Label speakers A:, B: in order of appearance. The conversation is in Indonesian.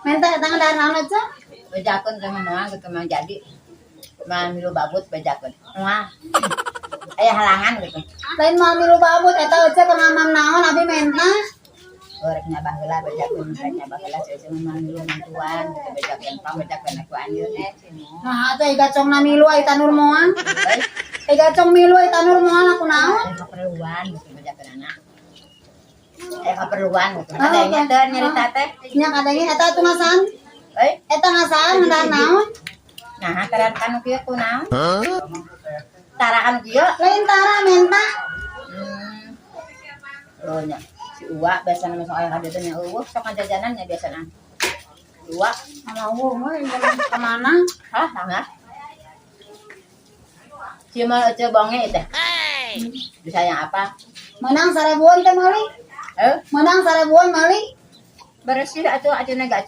A: Minta tangan dari naon aja.
B: Bejakeun sama moal gitu mah jadi. Mah milu babut bejakeun. Wah. Aya halangan gitu.
A: Lain mau milu babut eta aja pengamam naon abi minta.
B: Gorek nyabah heula bejakeun rek nyabah heula seueur mah milu nantuan gitu bejakeun pang bejakeun aku anjeun
A: Nah atuh gacongna milu ai tanur moal. Gacong milu ai tanur moal aku naon?
B: Keperluan gitu bejakeun anak. Keperluan gitu. Ada nya teh nyarita teh.
A: Nya kadenge eta atuh ngasaan. Eta ngasaan ngendaan naon?
B: Nah, taran kanu kieu kunaon? Tara anu kieu
A: Lain tara minta.
B: Oh nya. Si Uwa biasana masuk aya ka dieu nya eueuh sok ngajajanan nya biasana. Uwa,
A: Alauh mah ke mana?
B: hah sangat. Cuma aja bonge teh. Bisa yang apa?
A: Menang sarebuan teh meuli.
B: Eh,
A: Menang sarebuan meuli.
B: bersih atuh ajeuna gaji